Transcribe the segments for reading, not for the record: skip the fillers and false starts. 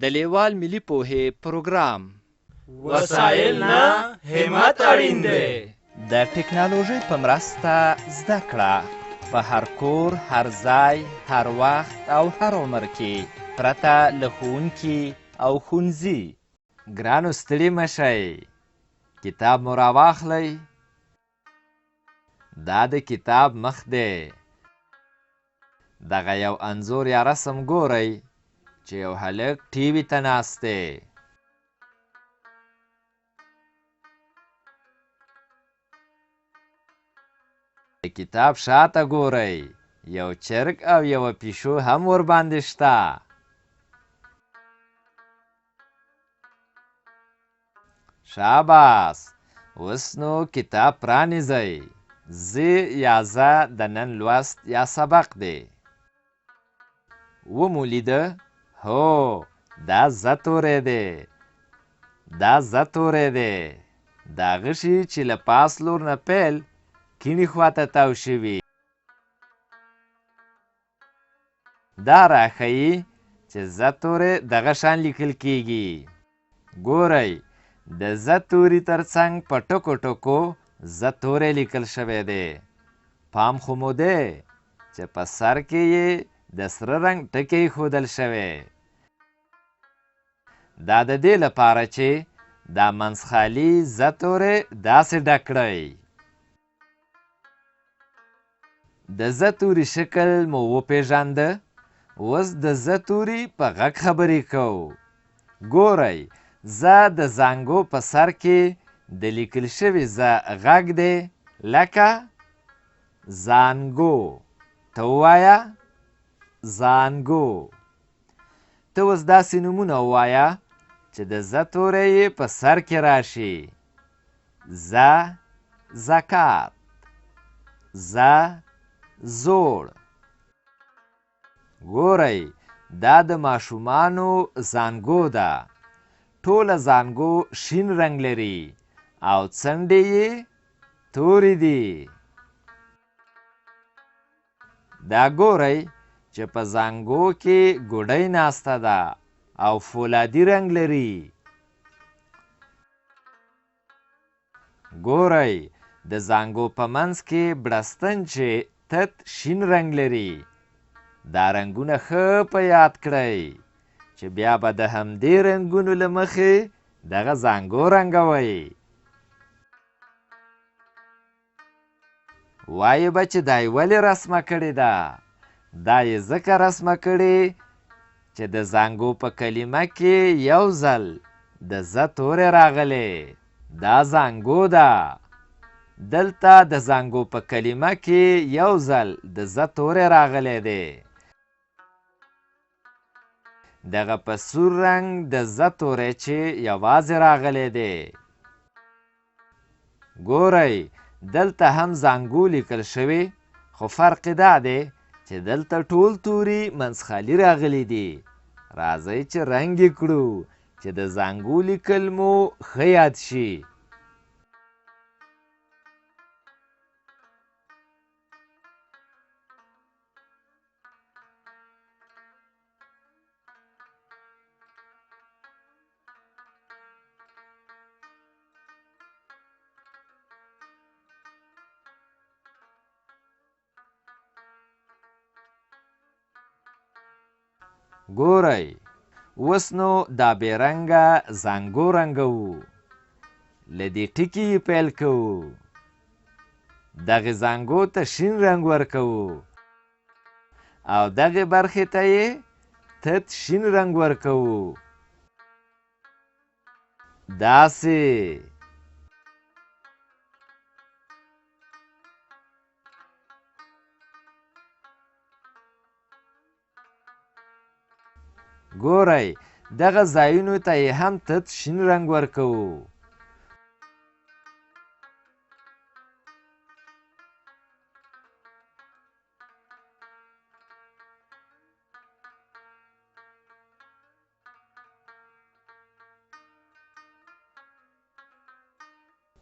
د لیوال ملي پوهې پروګرام وسایل نه همت اړین دی. د ټکنالوژۍ په مرسته زده کړه په هر کور، هر ځای، هر وخت او هر عمر کې پرته له ښوونکي او ښوونځي. ګرانو ستړي مه شئ، کتاب مو راواخلئ. دا د کتاب مخ دی. دغه یو انځور یا رسم ګورئ چې یو هلک ټي وي ته ناست دی. د کتاب شاته ګورئ، یو چرګ او یوه پیشو هم ورباندې شته. شاباس، اوس نو کتاب پرانیزئ. زه یا زه د نن لوست یا سبق دی. ومو لیده؟ هو، دا زه توری دی. دا زه توری دی. دا غشي چې له پاس لور نه پیل کیڼې خواته تاو شوي. دا راښیي چې زه توری دغه شان لیکل کیږي. ګورئ، د زه توري ترڅنګ په ټکو ټکو زه توری لیکل شوی دی. پام خو مو دی چې په سر کې یې د سره رنګ ټکی ایښودل شوی. دا د دې لپاره چې دا منځخالي زه توری داسې ډک کړئ. د زه توري شکل مو وپېژانده. اوس د زه توري په غږ خبرې کوو. ګورئ، زه د زانګو په سر کې د لیکل شوي زه غږ دی لکه زانګو. ته ووایه زانګو. ته اوس داسې نومونه ووایه چې د زه توری یې په سر کې راشي. زه زکات، زه زوړ. ګورئ، دا د ماشومانو زانګو ده. ټوله زانګو شین رنګ لري او څنډې یې تورې دي. دا ګورئ چې په زانګو کې ګوډۍ ناسته ده او فولادي رنګ لري. ګورئ، د زانګو په منځ کې بړستن چې تت شین رنګ لري. دا رنګونه ښه په یاد کړئ چې بیا به د همدې رنګونو له مخې دغه زانګو رنګوئ. وایې به چې دا یې ولې رسمه کړې ده؟ دا یې ځکه رسمه کړې چې د زانګو په کلمه کې یو ځل د زه توری راغلی. دا زانګو ده. دلته د زانګو په کلمه کې یو ځل د زه توری راغلی دی. دغه په سور رنګ د زه توری چې یوازې راغلی دی. ګورئ، دلته هم زانګو لیکل شوي، خو فرق یې دا دی چې دلته ټول توري منځخالي راغلي دي. راځئ چې رنګ یې کړو چې د زانګو لیکل مو ښه یاد شي. ګورئ، اوس نو دا بې رنګه زانګو رنګوو. له دې ټکي یې پیل کوو. دغې زانګو ته شین رنګ ورکوو او دغې برخې ته یې تت شین رنګ ورکوو. داسې. ګورئ، دغه ځایونو ته یې هم تت شین رنګ ورکوو.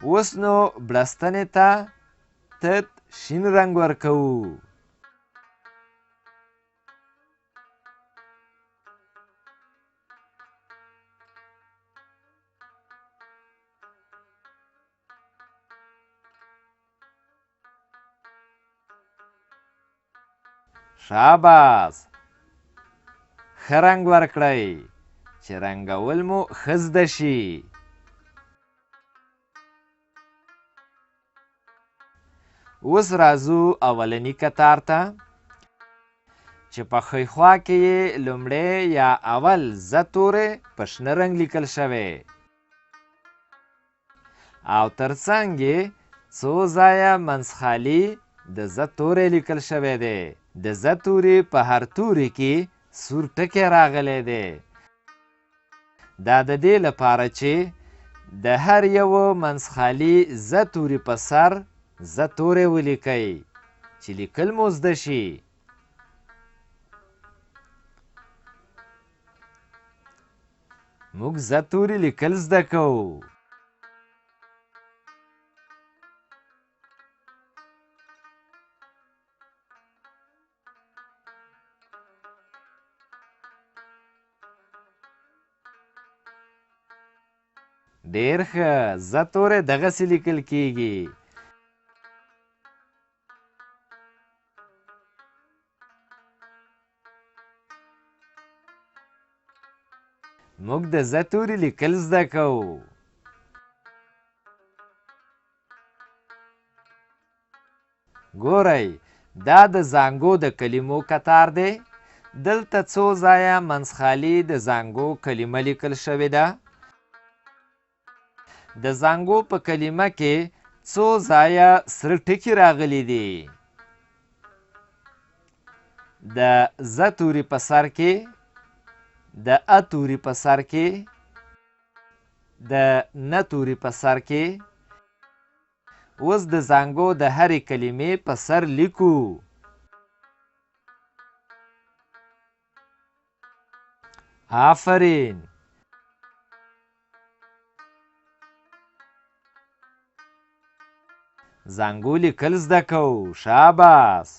اوس نو بړستنې ته تت شین رنګ ورکوو. شاباس ښه رنګ ورکړئ چې رنګول مو ښه زده شي. اوس راځو اولني کتار ته چې په ښی خوا کې یې لومړی یا اول زه تورې په شنه رنګ لیکل شوی او ترڅنګ یې څو ځایه منځخالي د زه تورې لیکل شوی دی. د زه تورې په هر تورې کې سور ټکی راغلی دی. دا د دې لپاره چې د هر یو منځخالي زه تورې په سر زه تورې ولیکئ چې لیکل مو زده شي. موږ زه تورې لیکل زده کوو. ډېر ښه زه تورې دغسې لیکل کیږي. موږ د زه تورې لیکل زده کوو. ګورئ دا د زانګو د کلمو کتار دی. دلته څو ځایه منځخالي د زانګو کلمه لیکل شوې ده. د زانګو په کلمه کې څو ځایه سره ټکي راغلي دي. د زه توري په سر کې، د ا توري په سر کې، د نه توري په سر کې. اوس د زانګو د هرې کلمې په سر لیکو. آفرین. زانګو لیکل زده کوو. شاباس.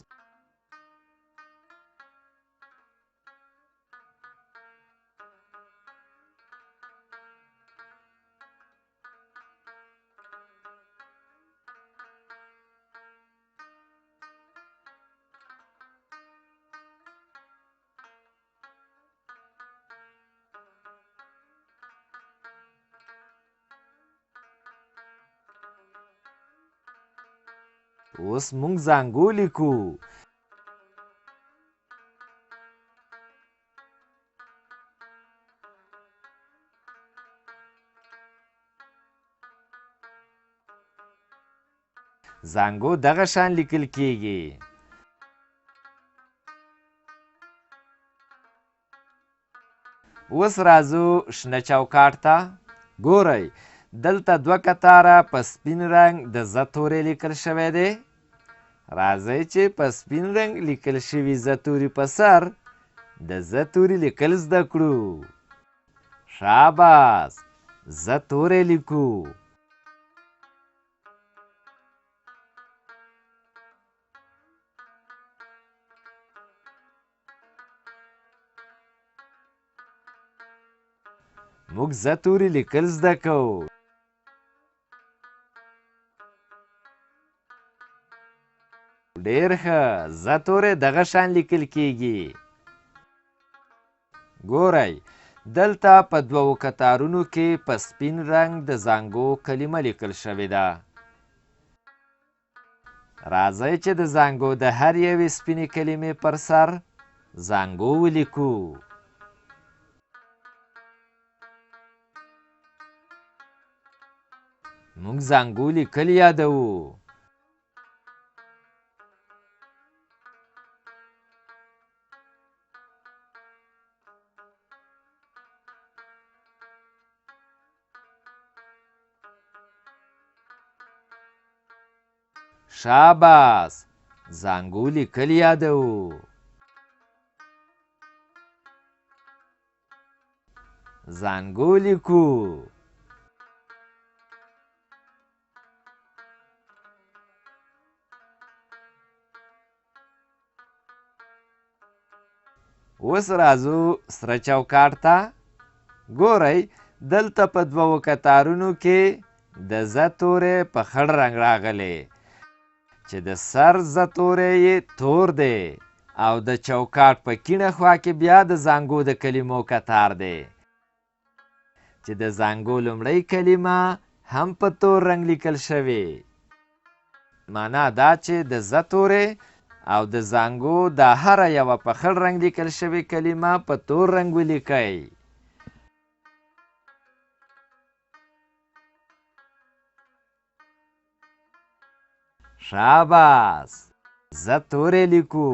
اوس مونږ زانګو لیکو. زانګو دغه شان لیکل کیږي. اوس راځو شنه چوکاټ ته. ګورئ دلته دوه کتاره په سپین رنګ د زه تورې لیکل شوی دی. راځئ چې په سپین رنګ لیکل شوي زه توري په سر د زه توري لیکل زده کړو. شاباس زه تورې لیکو. موږ زه توري لیکل زده کوو. ډېر ښه زه تورې دغه شان لیکل کیږي. ګورئ دلته په دوو کتارونو کې په سپین رنګ د زانګو کلمه لیکل شوې ده. راځئ چې د زانګو د هر یوې سپینې کلمې پر سر زانګو ولیکو. موږ زانګو لیکل یادوو. شاباس زانګو لیکل یادوو. زانګو لیکو. اوس راځو سره چوکاټ ته. ګورئ دلته په دوو کتارونو کې د زه تورې په خړ رنګ راغلی چې د سر زه تورې یې تور دی. او د چوکاټ په کیڼه خوا کې بیا د زانګو د کلمو کتار دی چې د زانګو لومړۍ کلمه هم په تور رنګ لیکل شوې. معنا دا چې د ز تورې او د زانګو دا هره یوه په خړ رنګ لیکل شوې کلمه په تور رنګ ولیکئ. شاباس، ز تورې لیکو.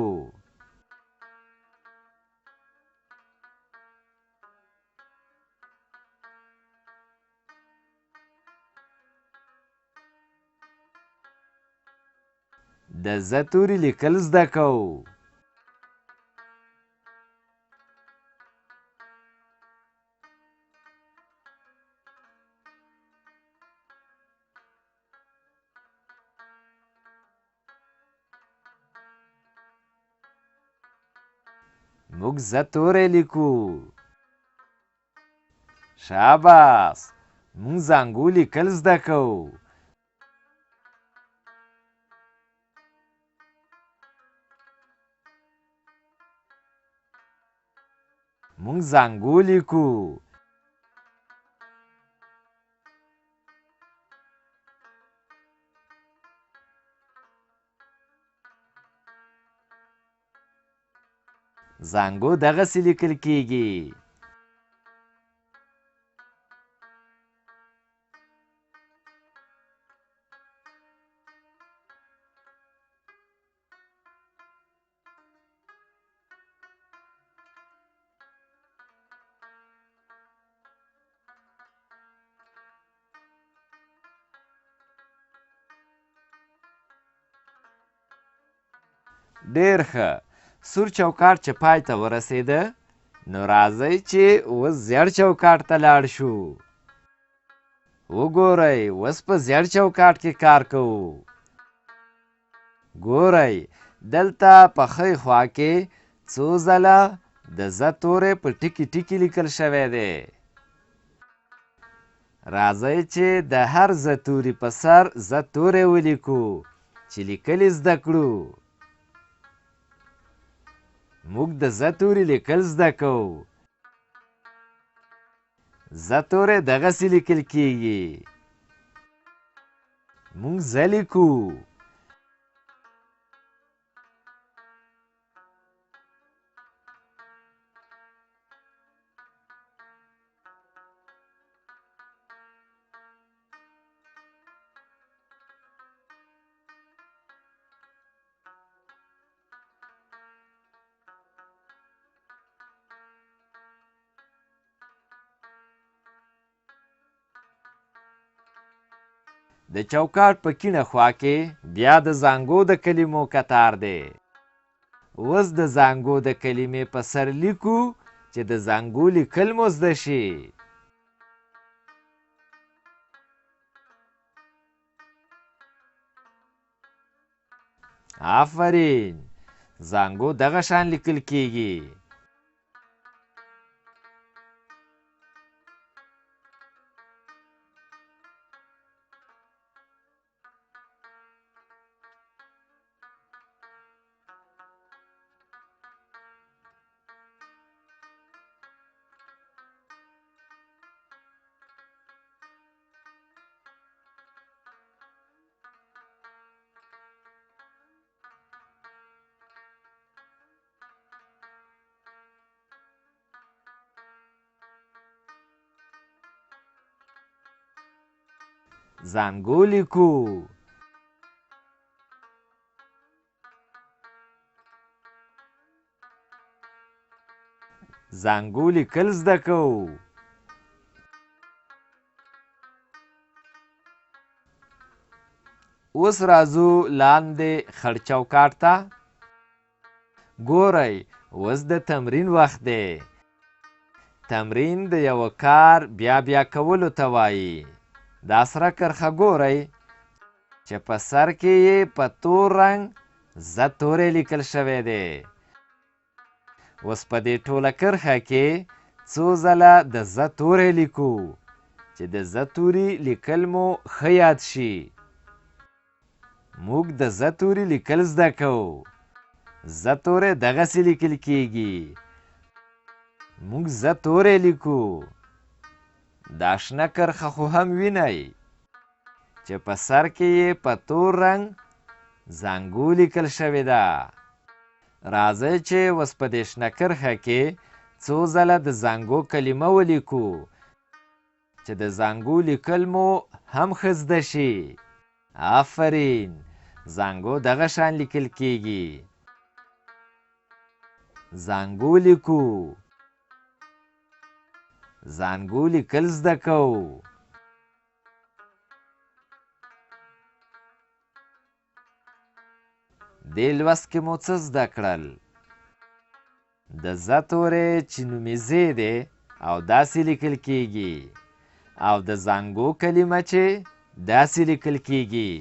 د ز توري لیکل زده کوو. موږ ز تورې لیکو. شاباس، موږ زانګو لیکل زده کوو. موږ زانګو لیکو. زانګو دغسې لیکل کیږي. ډېر ښه. سور چوکاټ چې پای ته ورسېده، نو راځئ چې اوس زیړ چوکاټ ته لاړ شو. وګورئ، اوس په زیړ چوکاټ کې کار کوو. ګورئ، دلته په ښۍ خوا کې څو ځله د ز توری په ټکي ټکي لیکل شوی دی. راځئ چې د هر ز توري په سر ز توری ولیکو چې لیکل یې زده کړو. موږ د ز توري لیکل زده کوو. ز توری دغسې لیکل کیږي. موږ ز لیکو. د چوکاټ په کیڼه خوا کې بیا د زانګو د کلمو کتار دی. اوس د زانګو د کلمې په سر لیکو چې د زانګو لیکل مو زده شي. آفرین، زانګو دغه شان لیکل کیږي. زانګو لیکو. زانګو لیکل زده کوو. اوس راځو لاندې خړ چوکاټ ته. ګورئ، اوس د تمرین وخت دی. تمرین د یوه کار بیا بیا کولو ته وایي. دا سره کرښه ګورئ چې په سر کې یې په تور رنګ ز توری لیکل شوی دی. اوس په دې ټوله کرښه کې څو ځله د ز توری لیکو چې د ز توري لیکل مو ښه یاد شي. موږ د ز توري لیکل زده کوو. ز توری دغسې لیکل کیږي. موږ ز توری لیکو. دا شنه کرښه خو هم وینئ چې په سر کې یې په تور رنګ زانګو لیکل شوې ده. راځئ چې اوس په دې شنه کرښه کې څو ځله د زانګو کلمه ولیکو چې د زانګو لیکل مو هم ښه زده شي. آفرین، زانګو دغه شان لیکل کیږي. زانګو لیکو. زانګو لیکل زده کوو. دې لوست کې مو څه زده کړل؟ د ز توری چې نومې ز دی او داسې لیکل کیږي، او د زانګو کلمه چې داسې لیکل کیږي.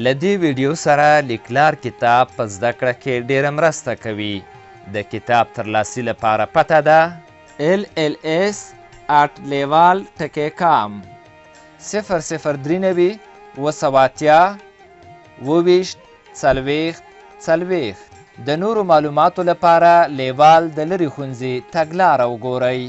له دې ویډیو سره لیکلار کتاب په زده کړه کې ډېره مرسته کوي. د کتاب ترلاسي لپاره پته ده LLS@leval.com 003 280 24 40. د نورو معلوماتو لپاره لیوال د لرې ښوونځي تګلاره وګورئ.